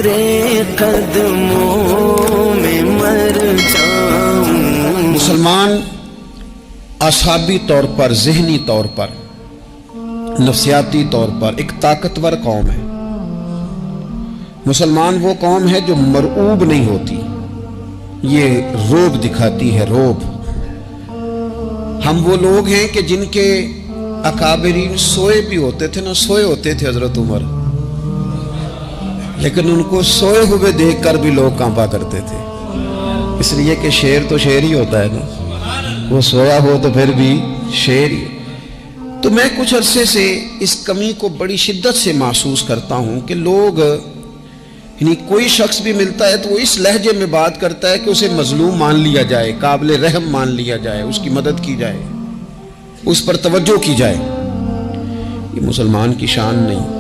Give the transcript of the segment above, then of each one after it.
تیرے قدموں میں مر جاؤں. مسلمان اعصابی طور پر، ذہنی طور پر، نفسیاتی طور پر ایک طاقتور قوم ہے. مسلمان وہ قوم ہے جو مرعوب نہیں ہوتی، یہ روب دکھاتی ہے، روب. ہم وہ لوگ ہیں کہ جن کے اکابرین سوئے بھی ہوتے تھے، نہ سوئے ہوتے تھے حضرت عمر، لیکن ان کو سوئے ہوئے دیکھ کر بھی لوگ کانپا کرتے تھے، اس لیے کہ شیر تو شیر ہی ہوتا ہے نا، وہ سویا ہو تو پھر بھی شیر ہی. تو میں کچھ عرصے سے اس کمی کو بڑی شدت سے محسوس کرتا ہوں کہ لوگ، یعنی کوئی شخص بھی ملتا ہے تو وہ اس لہجے میں بات کرتا ہے کہ اسے مظلوم مان لیا جائے، قابل رحم مان لیا جائے، اس کی مدد کی جائے، اس پر توجہ کی جائے. یہ مسلمان کی شان نہیں.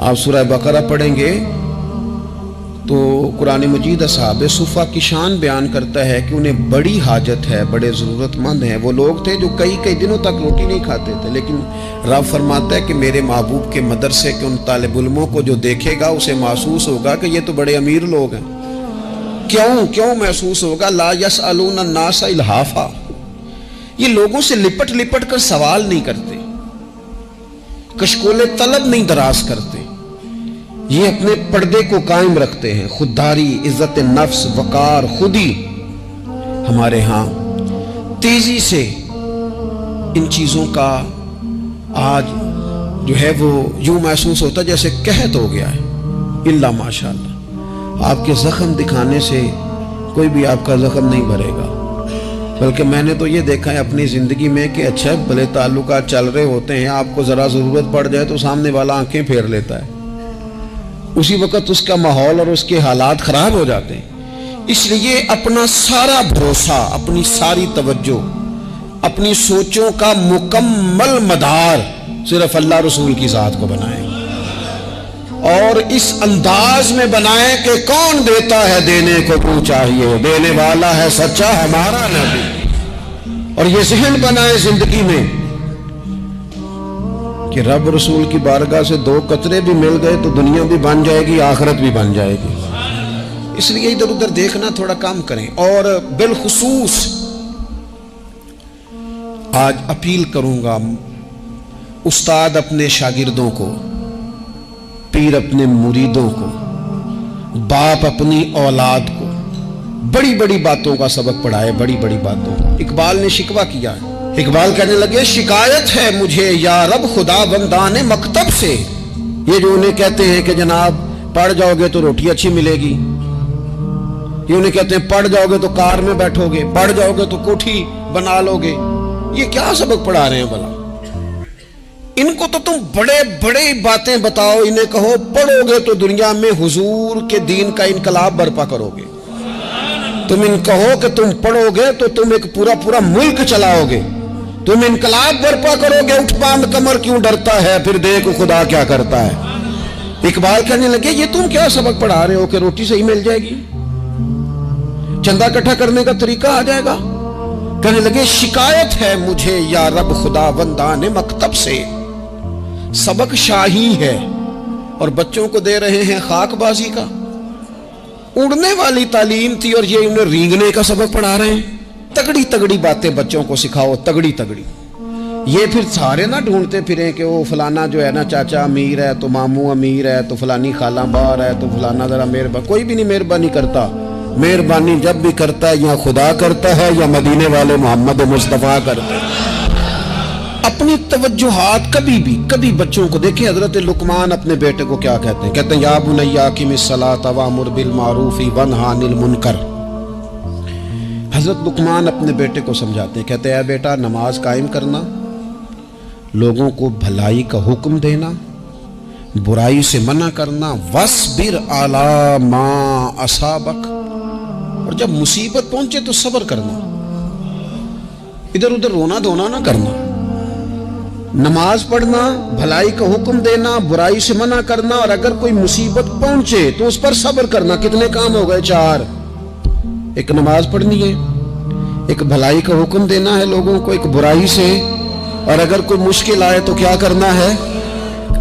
آپ سورہ بقرہ پڑھیں گے تو قرآن مجید اصحاب صفہ کی شان بیان کرتا ہے کہ انہیں بڑی حاجت ہے، بڑے ضرورت مند ہیں. وہ لوگ تھے جو کئی دنوں تک روٹی نہیں کھاتے تھے، لیکن رب فرماتا ہے کہ میرے محبوب کے مدرسے کے ان طالب علموں کو جو دیکھے گا اسے محسوس ہوگا کہ یہ تو بڑے امیر لوگ ہیں. کیوں محسوس ہوگا؟ لا یسألون الناس الحافا، یہ لوگوں سے لپٹ کر سوال نہیں کرتے، کشکول طلب نہیں دراز کرتے، یہ اپنے پردے کو قائم رکھتے ہیں. خودداری، عزت نفس، وقار، خودی. ہمارے ہاں تیزی سے ان چیزوں کا آج جو ہے وہ یوں محسوس ہوتا جیسے قحط ہو گیا ہے. الا ماشاءاللہ آپ کے زخم دکھانے سے کوئی بھی آپ کا زخم نہیں بھرے گا، بلکہ میں نے تو یہ دیکھا ہے اپنی زندگی میں کہ اچھا بھلے تعلقات چل رہے ہوتے ہیں، آپ کو ذرا ضرورت پڑ جائے تو سامنے والا آنکھیں پھیر لیتا ہے، اسی وقت اس کا ماحول اور اس کے حالات خراب ہو جاتے ہیں. اس لیے اپنا سارا بھروسہ، اپنی ساری توجہ، اپنی سوچوں کا مکمل مدار صرف اللہ رسول کی ذات کو بنائیں، اور اس انداز میں بنائیں کہ کون دیتا ہے دینے کو تو چاہیے، دینے والا ہے سچا ہمارا نبی. اور یہ ذہن بنائیں زندگی میں کہ رب رسول کی بارگاہ سے 2 قطرے بھی مل گئے تو دنیا بھی بن جائے گی، آخرت بھی بن جائے گی. اس لیے ادھر ادھر دیکھنا تھوڑا کم کریں. اور بالخصوص آج اپیل کروں گا، استاد اپنے شاگردوں کو، پیر اپنے مریدوں کو، باپ اپنی اولاد کو بڑی بڑی باتوں کا سبق پڑھائے، بڑی بڑی باتوں کا. اقبال نے شکوہ کیا ہے، اقبال کہنے لگے شکایت ہے مجھے یا رب خدا بندان مکتب سے. یہ جو انہیں کہتے ہیں کہ جناب پڑھ جاؤ گے تو روٹی اچھی ملے گی، یہ انہیں کہتے ہیں پڑھ جاؤ گے تو کار میں بیٹھو گے، پڑھ جاؤ گے تو کوٹھی بنا لو گے، یہ کیا سبق پڑھا رہے ہیں بھلا؟ ان کو تو تم بڑے بڑے باتیں بتاؤ، انہیں کہو پڑھو گے تو دنیا میں حضور کے دین کا انقلاب برپا کرو گے. تم ان کہو کہ تم پڑھو گے تو تم ایک پورا ملک چلاؤ گے، تم انقلاب برپا کرو گے. اٹھ باندھ کمر کیوں ڈرتا ہے، پھر دیکھ خدا کیا کرتا ہے. اقبال کہنے لگے یہ تم کیا سبق پڑھا رہے ہو کہ روٹی صحیح مل جائے گی، چندہ اکٹھا کرنے کا طریقہ آ جائے گا. کہنے لگے شکایت ہے مجھے یا رب خدا بندان مکتب سے. سبق شاہی ہے اور بچوں کو دے رہے ہیں خاک بازی کا. اڑنے والی تعلیم تھی اور یہ انہیں رینگنے کا سبق پڑھا رہے ہیں. تگڑی باتیں بچوں کو سکھاؤ، تگڑی. یہ پھر سارے نہ ڈھونڈتے پھریں کہ وہ فلانا جو ہے نا چاچا امیر ہے تو ماموں امیر ہے تو فلانی خالہ باہر ہے تو فلانا ذرا مہربانی. کوئی بھی نہیں مہربانی کرتا. مہربانی جب بھی کرتا ہے یا خدا کرتا ہے یا مدینے والے محمد مصطفیٰ کرتے ہیں. اپنی توجہات کبھی بچوں کو دیکھیں. حضرت لقمان اپنے بیٹے کو کیا کہتے ہیں؟ کہتے ہیں یا بنی اقم الصلاۃ وامر بالمعروف وانہی عن المنکر. حضرت لقمان اپنے بیٹے کو سمجھاتے ہیں، کہتے ہیں اے بیٹا نماز قائم کرنا، لوگوں کو بھلائی کا حکم دینا، برائی سے منع کرنا، وَاصْبِرْ عَلَىٰ مَا أَصَابَكَ، اور جب مصیبت پہنچے تو صبر کرنا، ادھر ادھر رونا دھونا نہ کرنا. نماز پڑھنا، بھلائی کا حکم دینا، برائی سے منع کرنا، اور اگر کوئی مصیبت پہنچے تو اس پر صبر کرنا. کتنے کام ہو گئے؟ 4. ایک نماز پڑھنی ہے، ایک بھلائی کا حکم دینا ہے لوگوں کو، ایک برائی سے، اور اگر کوئی مشکل آئے تو کیا کرنا ہے؟